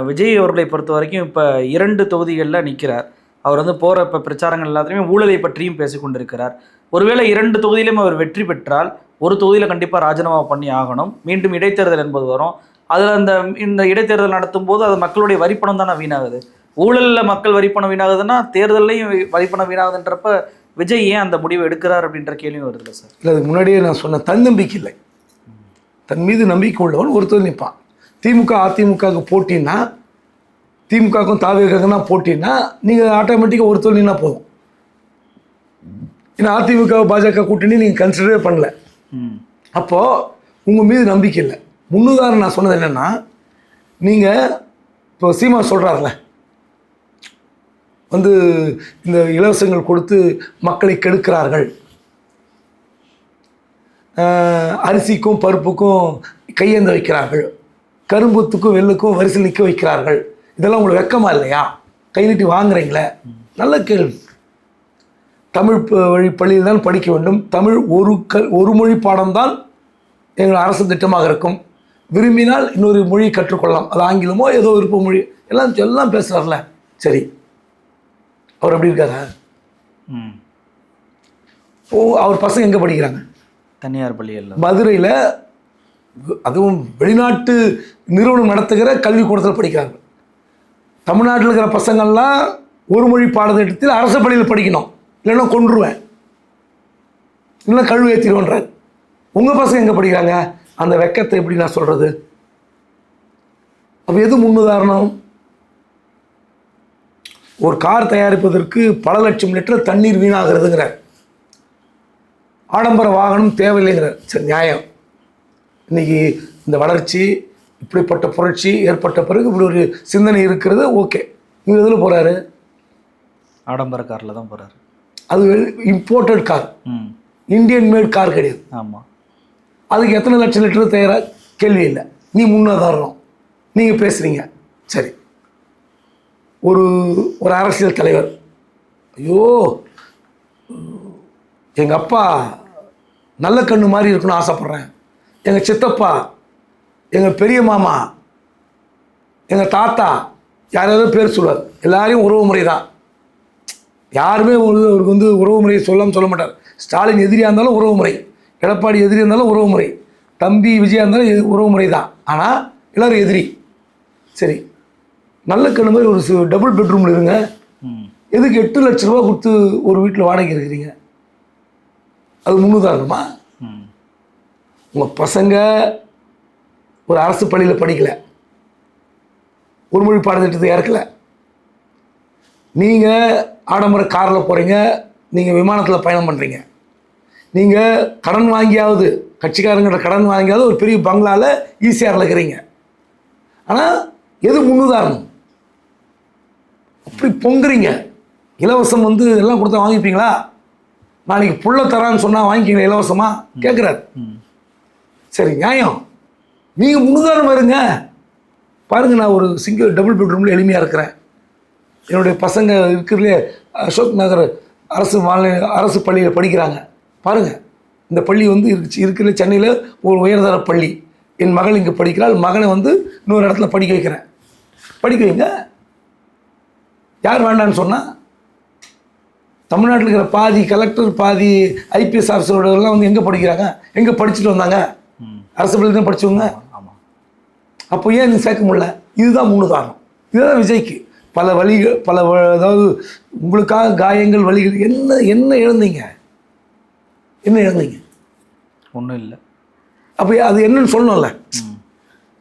விஜய் அவர்களை பொறுத்த வரைக்கும் இப்போ 2 தொகுதிகளில் நிற்கிறார். அவர் வந்து போகிற இப்போ பிரச்சாரங்கள் எல்லாத்துலேயுமே ஊழலை பற்றியும் பேசி கொண்டிருக்கிறார். ஒருவேளை 2 தொகுதியிலும் அவர் வெற்றி பெற்றால் ஒரு தொகுதியில் கண்டிப்பாக ராஜினாமா பண்ணி ஆகணும். மீண்டும் இடைத்தேர்தல் என்பது வரும். அதில் இந்த இடைத்தேர்தல் நடத்தும் போது அது மக்களுடைய வரிப்பணம் தானே வீணாகுது. ஊழலில் மக்கள் வரிப்பணம் வீணாகுதுன்னா தேர்தலையும் வரிப்பணம் வீணாகுதுன்றப்ப விஜய் ஏன் அந்த முடிவை எடுக்கிறார் அப்படின்ற கேள்வியும் வருதுல்ல சார்? இல்லை, அதுக்கு முன்னாடியே நான் சொன்ன தன்னம்பிக்கை இல்லை. தன் மீது நம்பிக்கை உள்ளவன் ஒருத்தர் நிற்பான். திமுக அதிமுகவுக்கு போட்டின்னா, திமுகவுக்கும் தாவேக்காக்குன்னா போட்டின்னா நீங்கள் ஆட்டோமேட்டிக்காக ஒருத்தர் நின்னா போதும். ஏன்னா அதிமுக பாஜக கூட்டணி நீங்கள் கன்சிடரே பண்ணல. அப்போது உங்கள் மீது நம்பிக்கை இல்லை. முன்னுதாரணம் நான் சொன்னது என்னென்னா, நீங்கள் இப்போ சீமா சொல்கிறார்ல, வந்து இந்த இலவசங்கள் கொடுத்து மக்களை கெடுக்கிறார்கள், அரிசிக்கும் பருப்புக்கும் கையேந்த வைக்கிறார்கள், கரும்புத்துக்கும் வெள்ளுக்கும் வரிசையில் நிற்க வைக்கிறார்கள், இதெல்லாம் உங்களுக்கு வெக்கமா இல்லையா? கை நீட்டி வாங்குறீங்களே. நல்ல கேள்வி. தமிழ் வழி பள்ளியில் தான் படிக்க வேண்டும். தமிழ் ஒரு மொழி பாடம்தான் எங்கள் அரசு திட்டமாக இருக்கும். விரும்பினால் இன்னொரு மொழி கற்றுக்கொள்ளலாம். அது ஆங்கிலமோ ஏதோ விருப்ப மொழி எல்லாம் பேசுகிறார்ல. சரி, அவர் எப்படி இருக்காரா? அவர் பசங்க எங்கே படிக்கிறாங்க? தனியார் பள்ளியில். மதுரையில், அதுவும் வெளிநாட்டு நிறுவனம் நடத்துகிற கல்விக்கூடத்தில் படிக்கிறாங்க. தமிழ்நாட்டில் இருக்கிற பசங்கள்லாம் ஒரு மொழி பாடத்திட்டத்தில் அரசு பள்ளியில் படிக்கணும், இல்லைன்னா கொன்றுவேன், இல்லைன்னா கழுவு ஏற்றிடுவேன்றார். உங்கள் பசங்க எங்கே படிக்கிறாங்க? அந்த வெக்கத்தை எப்படி நான் சொல்கிறது? அப்போ எது முன்னுதாரணம்? ஒரு கார் தயாரிப்பதற்கு பல லட்சம் லிட்டர் தண்ணீர் வீணாகிறதுங்கிறார். ஆடம்பர வாகனம் தேவையில்லைங்கிறார். சரி, நியாயம். இன்றைக்கி இந்த வளர்ச்சி, இப்படிப்பட்ட புரட்சி ஏற்பட்ட பிறகு இப்படி ஒரு சிந்தனை இருக்கிறது. ஓகே, இவர் எதில் போகிறாரு? ஆடம்பர காரில் தான் போகிறாரு. அது imported car, Indian mat car கிடையாது. ஆமாம். அதுக்கு எத்தனை லட்சம் லிட்டர் தயாராக கேள்வி இல்லை. நீ முன்னாதாரணம், நீங்கள் பேசுகிறீங்க. சரி, ஒரு அரசியல் தலைவர், ஐயோ எங்கள் அப்பா நல்ல கண்ணு மாதிரி இருக்கணும்னு ஆசைப்பட்றேன், எங்கள் சித்தப்பா, எங்கள் பெரிய மாமா, எங்கள் தாத்தா, யாராவது பேர் சொல்லுவார். எல்லாரையும் உறவு முறை தான். யாருமே அவருக்கு வந்து உறவு முறையை சொல்ல மாட்டார். ஸ்டாலின் எதிரியாக இருந்தாலும் உறவு முறை, எடப்பாடி எதிரி இருந்தாலும் உறவு முறை, தம்பி விஜயா இருந்தாலும் உறவு முறை தான். ஆனால் எல்லோரும் எதிரி. சரி, நல்ல கண்ணு மாதிரி ஒரு டபுள் பெட்ரூமில் இருங்க. எதுக்கு 8 லட்ச ரூபா கொடுத்து ஒரு வீட்டில் வாடகை இருக்கிறீங்க? அது முன்னுதாரணமா? உங்கள் பசங்க ஒரு அரசு பள்ளியில் படிக்கலை, ஒரு மொழி பாடத்திட்டத்தை இறக்கலை, நீங்கள் ஆடம்பர காரில் போகிறீங்க, நீங்கள் விமானத்தில் பயணம் பண்ணுறீங்க, நீங்கள் கடன் வாங்கியாவது, கட்சிக்காரங்கிட்ட கடன் வாங்கியாவது ஒரு பெரிய பங்களாவில் ஈஸியாக இருக்கிறீங்க. ஆனால் எது முன்னுதாரணம்? அப்படி பொங்குறீங்க. இலவசம் வந்து எல்லாம் கொடுத்தா வாங்கிப்பீங்களா? நாளைக்கு புள்ள தரான்னு சொன்னால் வாங்கிக்கிங்க இலவசமாக கேட்குறாரு. சரி, நியாயம். நீங்கள் முன்னுதாரணம் இருங்க. பாருங்கள், நான் ஒரு டபுள் பெட்ரூமில் எளிமையாக இருக்கிறேன். என்னுடைய பசங்க இருக்கிறதுலே அசோக் நகர் அரசு பள்ளியில் படிக்கிறாங்க. பாருங்கள், இந்த பள்ளி வந்து இருக்கிற சென்னையில் ஒரு உயர்தர பள்ளி. என் மகள் இங்கே படிக்கிறாள். மகனை வந்து இன்னொரு இடத்துல படிக்க வைக்கிறேன். படிக்க வைங்க. யார் வேண்டான்னு சொன்னால்? தமிழ்நாட்டில் இருக்கிற பாதி கலெக்டர், பாதி ஐபிஎஸ் ஆஃபீஸரோடலாம் வந்து எங்கே படிக்கிறாங்க? எங்கே படிச்சுட்டு வந்தாங்க? அரசு பள்ளியில் தான் படித்தவங்க. அப்போ ஏன் நீ சேர்க்க முடியல? இதுதான் முன்னுதாரணம். இதுதான் விஜய்க்கு. பல வழிகள், அதாவது உங்களுக்காக காயங்கள், வழிகள். என்ன இழந்தீங்க? என்ன இழந்தீங்க? ஒன்றும் இல்லை. அப்போ அது என்னன்னு சொல்லணும்ல.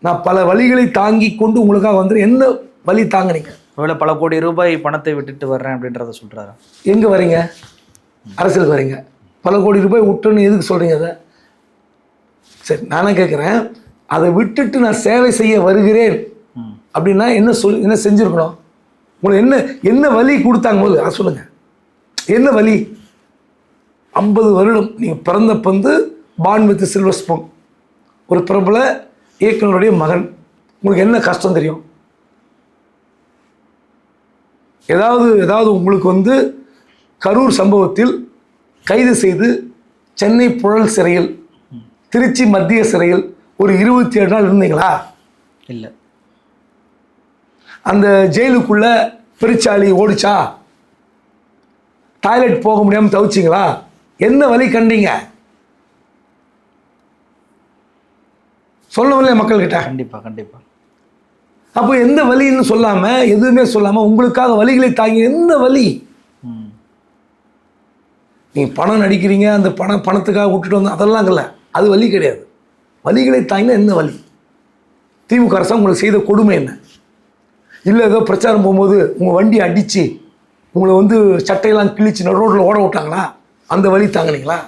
நான் பல வழிகளை தாங்கி கொண்டு உங்களுக்காக வந்து என்ன வழி தாங்கினீங்க? ஒருவேளை பல கோடி ரூபாய் பணத்தை விட்டுட்டு வர்றேன் அப்படின்றத சொல்கிறாரு. எங்கே வரீங்க? அரசியலுக்கு வரீங்க. பல கோடி ரூபாய் விட்டுன்னு எதுக்கு சொல்கிறீங்க? அதை சரி, நானே கேட்குறேன். அதை விட்டுட்டு நான் சேவை செய்ய வருகிறேன் அப்படின்னா என்ன செஞ்சுருக்கணும்? உங்களுக்கு என்ன வழி கொடுத்தாங்க போது அதை சொல்லுங்கள். என்ன வழி? 50 வருடம் நீங்கள் பிறந்தப்ப வந்து பார்ன் வித் சில்வர் ஸ்பூன், ஒரு பிரபல இயக்குனருடைய மகன். உங்களுக்கு என்ன கஷ்டம் தெரியும்? ஏதாவது உங்களுக்கு வந்து கரூர் சம்பவத்தில் கைது செய்து சென்னை புழல் சிறையில், திருச்சி மத்திய சிறையில் ஒரு 27 நாள் இருந்தீங்களா? இல்லை. அந்த ஜெயிலுக்குள்ள பெருச்சாளி ஓடிச்சா? டாய்லெட் போக முடியாமல் தவிச்சிங்களா? என்ன வழி கண்டீங்க? சொல்லவில்லை மக்கள்கிட்ட. கண்டிப்பா கண்டிப்பா. அப்போ எந்த வழின்னு சொல்லாம, எதுவுமே சொல்லாம உங்களுக்காக வழிகளை தாங்கி எந்த வழி? நீங்க பணம் நடிக்கிறீங்க, அந்த பணத்துக்காக விட்டுட்டு வந்து அதெல்லாம் இல்லை, அது வழி கிடையாது. வழிகளை தாங்கினா என்ன வழி? திமுக அரசு உங்களுக்கு செய்த கொடுமை என்ன? இல்லை ஏதோ பிரச்சாரம் போகும்போது உங்கள் வண்டி அடித்து உங்களை வந்து சட்டையெல்லாம் கிழிச்சு நடு ரோட்டில் ஓட விட்டாங்களா? அந்த வழி தாங்கினீங்களா?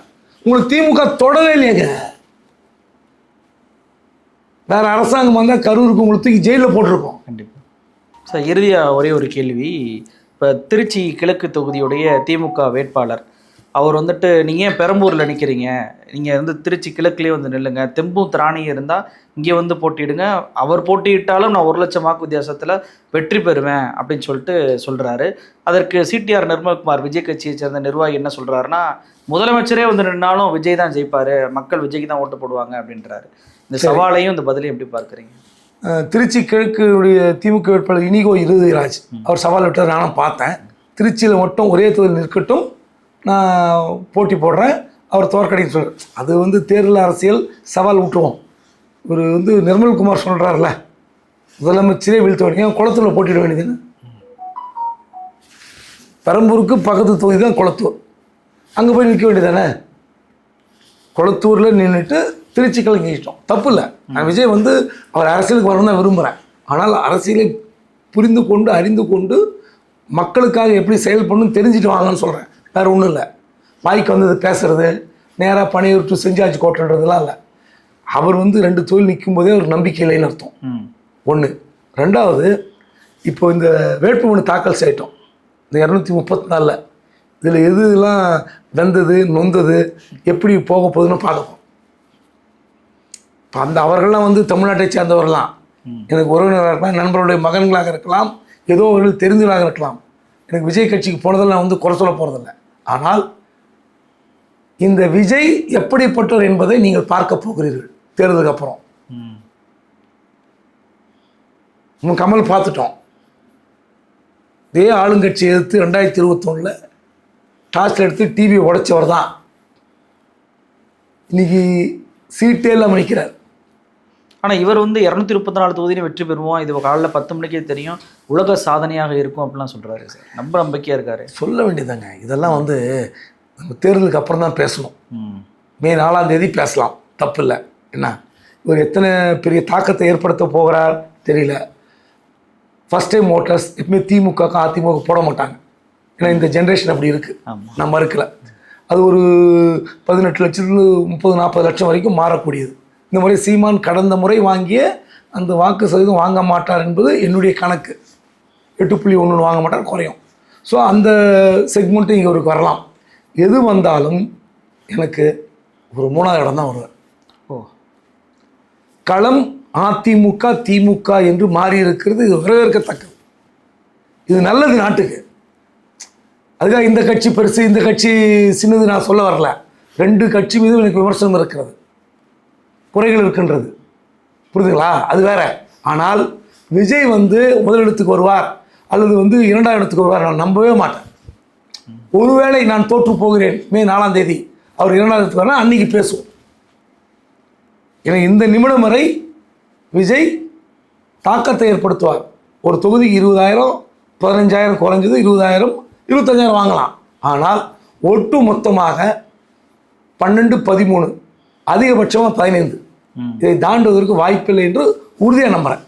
உங்களுக்கு திமுக தொடவே இல்லையாங்க. வேற அரசாங்கம் வந்தால் கரூருக்கு உங்களுக்கு தூக்கி ஜெயிலில் போட்டிருக்கோம். கண்டிப்பாக சார். இறுதியாக ஒரே ஒரு கேள்வி. இப்போ திருச்சி கிழக்கு தொகுதியுடைய திமுக வேட்பாளர் அவர் வந்துட்டு நீங்கள் ஏன் பெரம்பூரில் நிற்கிறீங்க, நீங்கள் வந்து திருச்சி கிழக்குலேயே வந்து நில்லுங்க, தெம்பும் திராணியும் இருந்தால் இங்கே வந்து போட்டியிடுங்க, அவர் போட்டியிட்டாலும் நான் 1 லட்சம் வாக்கு வித்தியாசத்தில் வெற்றி பெறுவேன் அப்படின்னு சொல்லிட்டு சொல்கிறாரு. அதற்கு சிடிஆர் நிர்மல்குமார் விஜய் கட்சியை சேர்ந்த நிர்வாகி என்ன சொல்கிறாருன்னா, முதலமைச்சரே வந்து நின்னாலும் விஜய் தான் ஜெயிப்பார், மக்கள் விஜய்க்கு தான் ஓட்டு போடுவாங்க அப்படின்றாரு. இந்த சவாலையும் இந்த பதிலையும் எப்படி பார்க்குறீங்க? திருச்சி கிழக்குடைய திமுக வேட்பாளர் இனிகோ இருதயராஜ் அவர் சவால் விட்டார், நானும் பார்த்தேன். திருச்சியில் மட்டும் ஒரே தொகுதியில் நிற்கட்டும், நான் போட்டி போடுறேன், அவர் தோற்கடின்னு சொல்கிறார். அது வந்து தேர்தல் அரசியல், சவால் விட்டுருவோம். இவர் வந்து நிர்மல்குமார் சொல்கிறார்ல, முதலமைச்சரே வீழ்த்த வேண்டிய குளத்தூரில் போட்டியிட வேண்டியதுன்னு. பெரம்பூருக்கு பக்கத்து தொகுதி தான் குளத்தூர், அங்கே போய் நிற்க வேண்டியதானே. குளத்தூரில் நின்றுட்டு திருச்சி கிளம்பிட்டோம், தப்பு இல்லை. நான் விஜய் வந்து அவர் அரசியலுக்கு வரணும் தான் விரும்புகிறேன். ஆனால் அரசியலை புரிந்து கொண்டு அறிந்து கொண்டு மக்களுக்காக எப்படி செயல்படணும்னு தெரிஞ்சுட்டு வாங்கன்னு சொல்கிறேன். வேறு ஒன்றும் இல்லை. வாய்க்கு வந்தது பேசுறது, நேராக பணியை டு செஞ்சாச்சு கோட்டன்றதுலாம் இல்லை. அவர் வந்து 2 தொழில் நிற்கும் போதே ஒரு நம்பிக்கை இல்லைன்னு அர்த்தம். ஒன்று. ரெண்டாவது, இப்போ இந்த வேட்புமனு தாக்கல் செய்யட்டோம் இந்த 234. இதில் எதுலாம் வெந்தது நொந்தது எப்படி போக போகுதுன்னு பார்க்கப்போம். இப்போ அந்த அவர்கள்லாம் வந்து தமிழ்நாட்டை சேர்ந்தவர்கள்லாம், எனக்கு உறவினராக இருக்கலாம், நண்பர்களுடைய மகன்களாக இருக்கலாம், ஏதோ அவர்கள் தெரிஞ்சவர்களாக இருக்கலாம். எனக்கு விஜய் கட்சிக்கு போனதில் நான் வந்து குறை சொல்ல போகிறதில்லை. ஆனால் இந்த விஜய் எப்படிப்பட்டவர் என்பதை நீங்கள் பார்க்க போகிறீர்கள் தேர்தலுக்கு அப்புறம். நம்ம கமல் பார்த்துட்டோம். இதே ஆளுங்கட்சி எதிர்த்து 2021 டார்ச்சில் எடுத்து டிவியை உடைச்சவர் தான் இன்னைக்கு சீட்டே இல்லாமல் நிற்கிறார். ஆனால் இவர் வந்து 234 தொகுதியிலும் வெற்றி பெறுவோம், இது காலையில் 10 மணிக்கே தெரியும், உலக சாதனையாக இருக்கும் அப்படிலாம் சொல்கிறாரு சார். நம்பிக்கையாக இருக்காரு. சொல்ல வேண்டியதாங்க. இதெல்லாம் வந்து நம்ம தேர்தலுக்கு அப்புறம் தான் பேசணும். மே 4ஆம் தேதி பேசலாம், தப்பு இல்லை. என்ன இவர் எத்தனை பெரிய தாக்கத்தை ஏற்படுத்த போகிறார் தெரியல. ஃபஸ்ட் டைம் ஓட்டர்ஸ் எப்பவுமே திமுக அதிமுக போட மாட்டாங்க. ஏன்னா இந்த ஜென்ரேஷன் அப்படி இருக்குது, நான் மறுக்கலை. அது ஒரு 18 லட்சத்துலேருந்து 30-40 லட்சம் வரைக்கும் மாறக்கூடியது. இந்த முறை சீமான் கடந்த முறை வாங்கிய அந்த வாக்கு சதவீதம் வாங்க மாட்டார் என்பது என்னுடைய கணக்கு. 8.1 வாங்க மாட்டார், குறையும். ஸோ அந்த செக்மெண்ட்டு இங்கே அவருக்கு வரலாம். எது வந்தாலும் எனக்கு ஒரு 3ஆவது இடம் தான் வருவார். களம் அதிமுக திமுக என்று மாறி இருக்கிறது, இது வரவேற்கத்தக்கது. இது நல்லது நாட்டுக்கு. அதுக்காக இந்த கட்சி பெருசு இந்த கட்சி சின்னது நான் சொல்ல வரல. 2 கட்சி மீதும் எனக்கு விமர்சனம் இருக்கிறது, குறைகள் இருக்கின்றது, புரியுதுங்களா? அது வேற. ஆனால் விஜய் வந்து முதலிடத்துக்கு வருவார் அல்லது வந்து 2ஆம் இடத்துக்கு வருவார் நான் நம்பவே மாட்டேன். ஒருவேளை நான் தோற்று போகிறேன் மே 4ஆம் தேதி அவர் 2ஆம் இடத்துக்கு வரலாம், அன்னைக்கு பேசுவோம். ஏன்னா இந்த நிமிடம் வரை விஜய் தாக்கத்தை ஏற்படுத்துவார். ஒரு தொகுதிக்கு 20,000 15,000 குறைஞ்சது 20,000 25,000 வாங்கலாம். ஆனால் ஒட்டு மொத்தமாக 12-13 அதிகபட்சமாக 15 இதை தாண்டுவதற்கு வாய்ப்பில்லை என்று உறுதியாக நம்புகிறேன்.